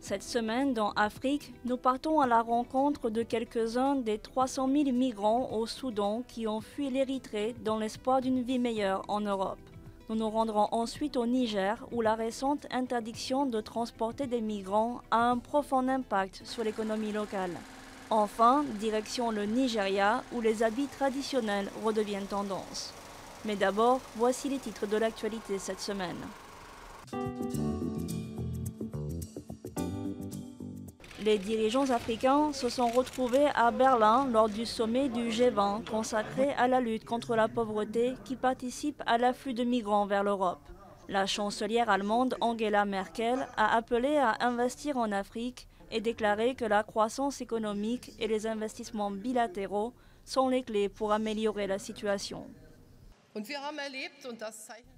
Cette semaine, dans Afrique, nous partons à la rencontre de quelques-uns des 300 000 migrants au Soudan qui ont fui l'Érythrée dans l'espoir d'une vie meilleure en Europe. Nous nous rendrons ensuite au Niger où la récente interdiction de transporter des migrants a un profond impact sur l'économie locale. Enfin, direction le Nigeria où les habits traditionnels redeviennent tendance. Mais d'abord, voici les titres de l'actualité cette semaine. Les dirigeants africains se sont retrouvés à Berlin lors du sommet du G20 consacré à la lutte contre la pauvreté qui participe à l'afflux de migrants vers l'Europe. La chancelière allemande Angela Merkel a appelé à investir en Afrique et déclaré que la croissance économique et les investissements bilatéraux sont les clés pour améliorer la situation.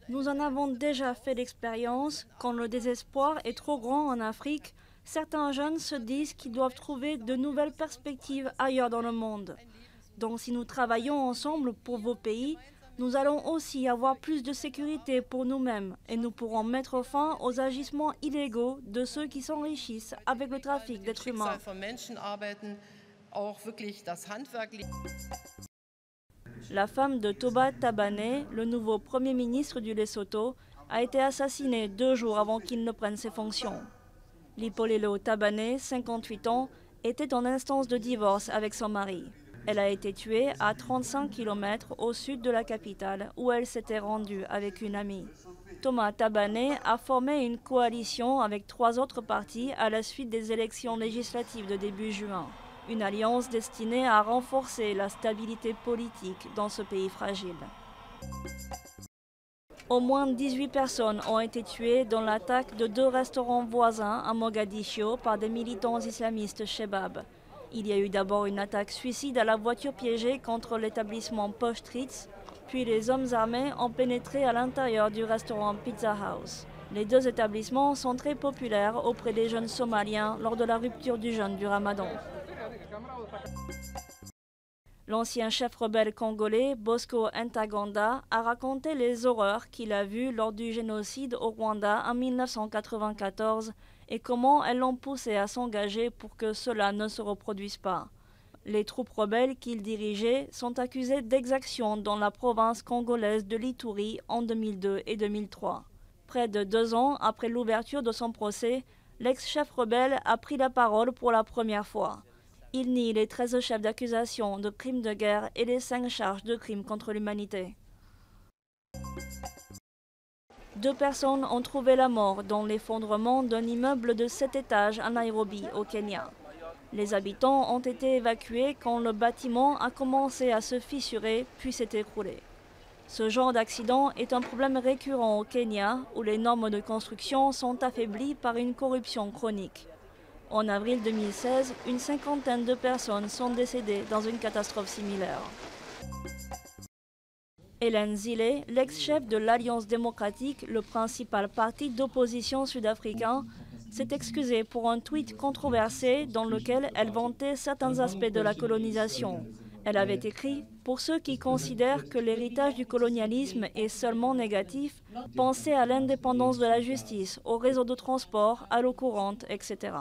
Nous en avons déjà fait l'expérience, quand le désespoir est trop grand en Afrique, certains jeunes se disent qu'ils doivent trouver de nouvelles perspectives ailleurs dans le monde. Donc si nous travaillons ensemble pour vos pays, nous allons aussi avoir plus de sécurité pour nous-mêmes et nous pourrons mettre fin aux agissements illégaux de ceux qui s'enrichissent avec le trafic d'êtres humains. La femme de Toba Tabane, le nouveau Premier ministre du Lesotho, a été assassinée 2 jours avant qu'il ne prenne ses fonctions. Lipolelo Tabane, 58 ans, était en instance de divorce avec son mari. Elle a été tuée à 35 km au sud de la capitale où elle s'était rendue avec une amie. Thomas Tabane a formé une coalition avec 3 autres partis à la suite des élections législatives de début juin. Une alliance destinée à renforcer la stabilité politique dans ce pays fragile. Au moins 18 personnes ont été tuées dans l'attaque de 2 restaurants voisins à Mogadiscio par des militants islamistes Chebab. Il y a eu d'abord une attaque suicide à la voiture piégée contre l'établissement Posh Treats, puis les hommes armés ont pénétré à l'intérieur du restaurant Pizza House. Les 2 établissements sont très populaires auprès des jeunes somaliens lors de la rupture du jeûne du Ramadan. L'ancien chef rebelle congolais Bosco Ntaganda a raconté les horreurs qu'il a vues lors du génocide au Rwanda en 1994 et comment elles l'ont poussé à s'engager pour que cela ne se reproduise pas. Les troupes rebelles qu'il dirigeait sont accusées d'exactions dans la province congolaise de l'Ituri en 2002 et 2003. Près de 2 ans après l'ouverture de son procès, l'ex-chef rebelle a pris la parole pour la première fois. Il nie les 13 chefs d'accusation de crimes de guerre et les 5 charges de crimes contre l'humanité. 2 personnes ont trouvé la mort dans l'effondrement d'un immeuble de 7 étages à Nairobi, au Kenya. Les habitants ont été évacués quand le bâtiment a commencé à se fissurer puis s'est écroulé. Ce genre d'accident est un problème récurrent au Kenya où les normes de construction sont affaiblies par une corruption chronique. En avril 2016, une 50aine de personnes sont décédées dans une catastrophe similaire. Hélène Zille, l'ex-chef de l'Alliance démocratique, le principal parti d'opposition sud-africain, s'est excusée pour un tweet controversé dans lequel elle vantait certains aspects de la colonisation. Elle avait écrit « Pour ceux qui considèrent que l'héritage du colonialisme est seulement négatif, pensez à l'indépendance de la justice, au réseau de transport, à l'eau courante, etc. »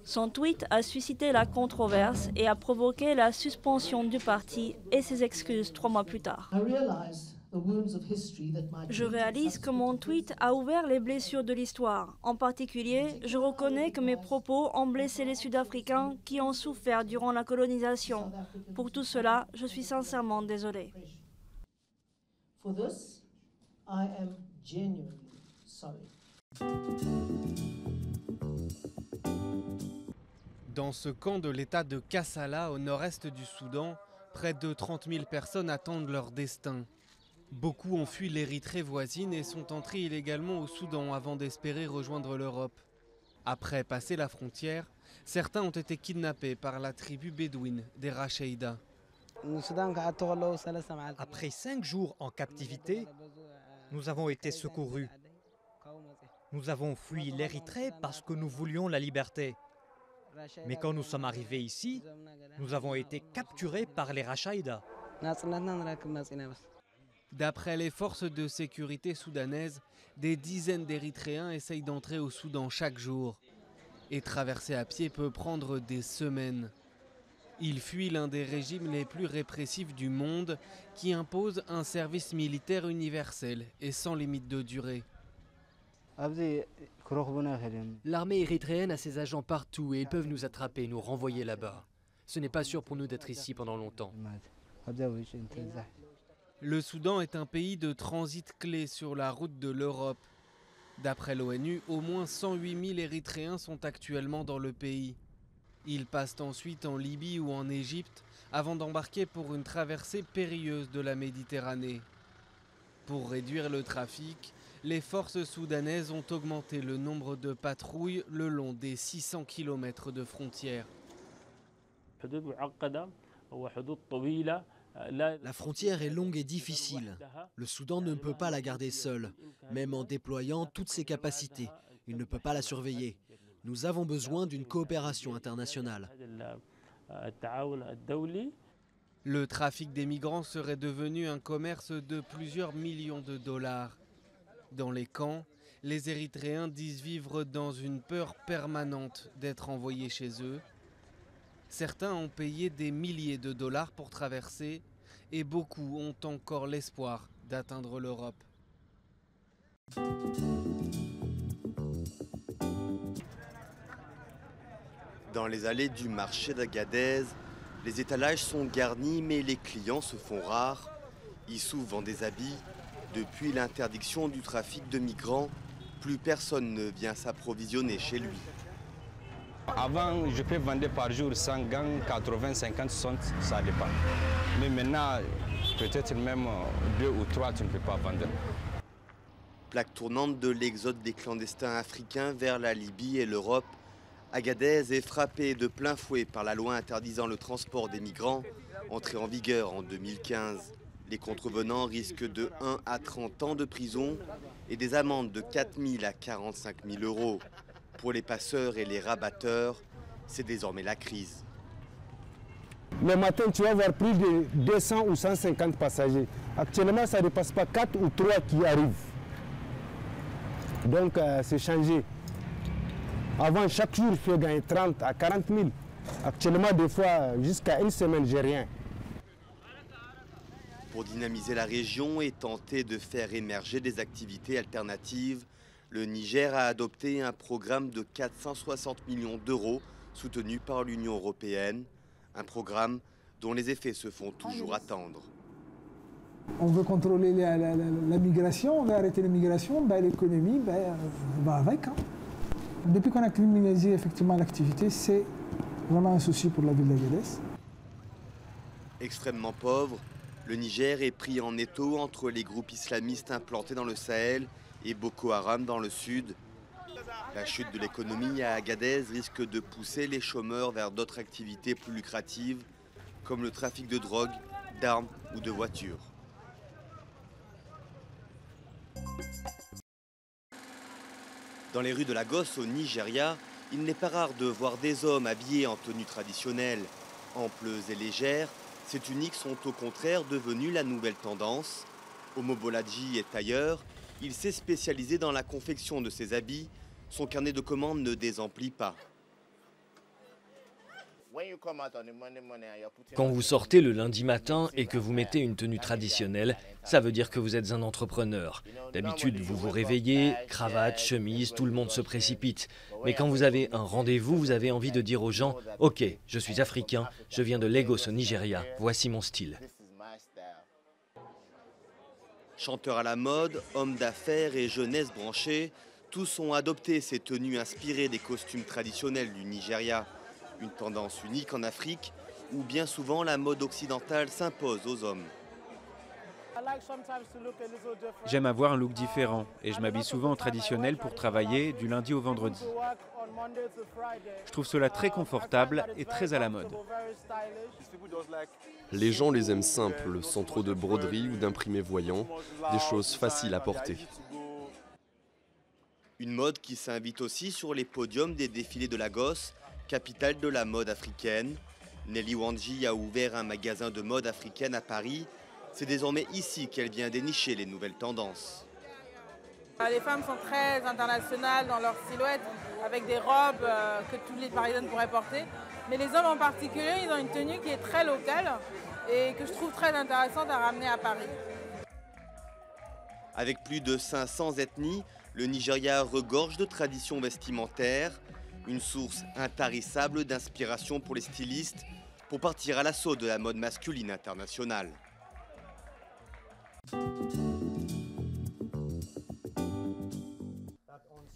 Son tweet a suscité la controverse et a provoqué la suspension du parti et ses excuses 3 mois plus tard. Je réalise que mon tweet a ouvert les blessures de l'histoire. En particulier, je reconnais que mes propos ont blessé les Sud-Africains qui ont souffert durant la colonisation. Pour tout cela, je suis sincèrement désolée. Dans ce camp de l'état de Kassala, au nord-est du Soudan, près de 30 000 personnes attendent leur destin. Beaucoup ont fui l'Érythrée voisine et sont entrés illégalement au Soudan avant d'espérer rejoindre l'Europe. Après passer la frontière, certains ont été kidnappés par la tribu bédouine des Rachaïda. Après 5 jours en captivité, nous avons été secourus. Nous avons fui l'Érythrée parce que nous voulions la liberté. Mais quand nous sommes arrivés ici, nous avons été capturés par les Rachaïda. D'après les forces de sécurité soudanaises, des dizaines d'Érythréens essayent d'entrer au Soudan chaque jour. Et traverser à pied peut prendre des semaines. Ils fuient l'un des régimes les plus répressifs du monde qui impose un service militaire universel et sans limite de durée. L'armée érythréenne a ses agents partout et ils peuvent nous attraper, nous renvoyer là-bas. Ce n'est pas sûr pour nous d'être ici pendant longtemps. Le Soudan est un pays de transit clé sur la route de l'Europe. D'après l'ONU, au moins 108 000 Érythréens sont actuellement dans le pays. Ils passent ensuite en Libye ou en Égypte avant d'embarquer pour une traversée périlleuse de la Méditerranée. Pour réduire le trafic, les forces soudanaises ont augmenté le nombre de patrouilles le long des 600 km de frontières. La frontière est longue et difficile. Le Soudan ne peut pas la garder seul, même en déployant toutes ses capacités. Il ne peut pas la surveiller. Nous avons besoin d'une coopération internationale. Le trafic des migrants serait devenu un commerce de plusieurs millions de dollars. Dans les camps, les Érythréens disent vivre dans une peur permanente d'être envoyés chez eux. Certains ont payé des milliers de dollars pour traverser et beaucoup ont encore l'espoir d'atteindre l'Europe. Dans les allées du marché d'Agadez, les étalages sont garnis mais les clients se font rares. Issou vend des habits. Depuis l'interdiction du trafic de migrants, plus personne ne vient s'approvisionner chez lui. Avant, je peux vendre par jour 100 gants, 80, 50, 60, ça dépend. Mais maintenant, peut-être même 2 ou 3, tu ne peux pas vendre. Plaque tournante de l'exode des clandestins africains vers la Libye et l'Europe, Agadez est frappée de plein fouet par la loi interdisant le transport des migrants, entrée en vigueur en 2015. Les contrevenants risquent de 1 à 30 ans de prison et des amendes de 4 000 à 45 000 euros. Pour les passeurs et les rabatteurs, c'est désormais la crise. Le matin, tu vas voir plus de 200 ou 150 passagers. Actuellement, ça ne dépasse pas 4 ou 3 qui arrivent. Donc, c'est changé. Avant, chaque jour, il faut gagner 30 à 40 000. Actuellement, des fois, jusqu'à une semaine, j'ai rien. Pour dynamiser la région et tenter de faire émerger des activités alternatives, le Niger a adopté un programme de 460 millions d'euros soutenu par l'Union européenne. Un programme dont les effets se font toujours attendre. On veut contrôler la migration, on veut arrêter l'immigration, l'économie va avec. Depuis qu'on a criminalisé effectivement l'activité, c'est vraiment un souci pour la ville d'Agadez. Extrêmement pauvre, le Niger est pris en étau entre les groupes islamistes implantés dans le Sahel et Boko Haram dans le sud. La chute de l'économie à Agadez risque de pousser les chômeurs vers d'autres activités plus lucratives, comme le trafic de drogue, d'armes ou de voitures. Dans les rues de Lagos, au Nigeria, il n'est pas rare de voir des hommes habillés en tenue traditionnelle. Amples et légères, ces tuniques sont au contraire devenues la nouvelle tendance. Omobolaji est tailleur. Il s'est spécialisé dans la confection de ses habits. Son carnet de commandes ne désemplit pas. Quand vous sortez le lundi matin et que vous mettez une tenue traditionnelle, ça veut dire que vous êtes un entrepreneur. D'habitude, vous vous réveillez, cravate, chemise, tout le monde se précipite. Mais quand vous avez un rendez-vous, vous avez envie de dire aux gens « Ok, je suis africain, je viens de Lagos au Nigeria, voici mon style ». Chanteurs à la mode, hommes d'affaires et jeunesse branchée, tous ont adopté ces tenues inspirées des costumes traditionnels du Nigeria. Une tendance unique en Afrique, où bien souvent la mode occidentale s'impose aux hommes. J'aime avoir un look différent et je m'habille souvent en traditionnel pour travailler du lundi au vendredi. Je trouve cela très confortable et très à la mode. Les gens les aiment simples, sans trop de broderie ou d'imprimés voyants, des choses faciles à porter. Une mode qui s'invite aussi sur les podiums des défilés de Lagos, capitale de la mode africaine. Nelly Wanji a ouvert un magasin de mode africaine à Paris. C'est désormais ici qu'elle vient dénicher les nouvelles tendances. Les femmes sont très internationales dans leur silhouette. avec des robes que tous les Parisiens pourraient porter. Mais les hommes en particulier, ils ont une tenue qui est très locale et que je trouve très intéressante à ramener à Paris. Avec plus de 500 ethnies, le Nigeria regorge de traditions vestimentaires, une source intarissable d'inspiration pour les stylistes pour partir à l'assaut de la mode masculine internationale.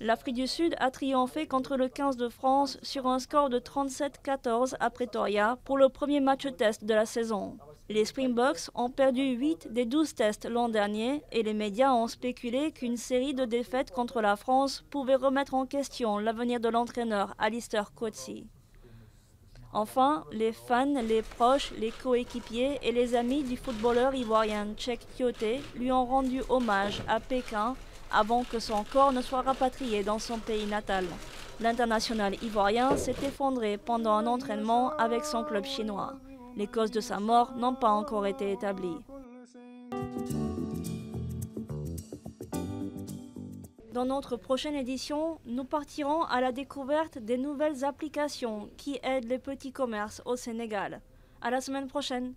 L'Afrique du Sud a triomphé contre le 15 de France sur un score de 37-14 à Pretoria pour le premier match test de la saison. Les Springboks ont perdu 8 des 12 tests l'an dernier et les médias ont spéculé qu'une série de défaites contre la France pouvait remettre en question l'avenir de l'entraîneur Alistair Coetzee. Enfin, les fans, les proches, les coéquipiers et les amis du footballeur ivoirien Cheick Tioté lui ont rendu hommage à Pékin avant que son corps ne soit rapatrié dans son pays natal. L'international ivoirien s'est effondré pendant un entraînement avec son club chinois. Les causes de sa mort n'ont pas encore été établies. Dans notre prochaine édition, nous partirons à la découverte des nouvelles applications qui aident les petits commerces au Sénégal. À la semaine prochaine!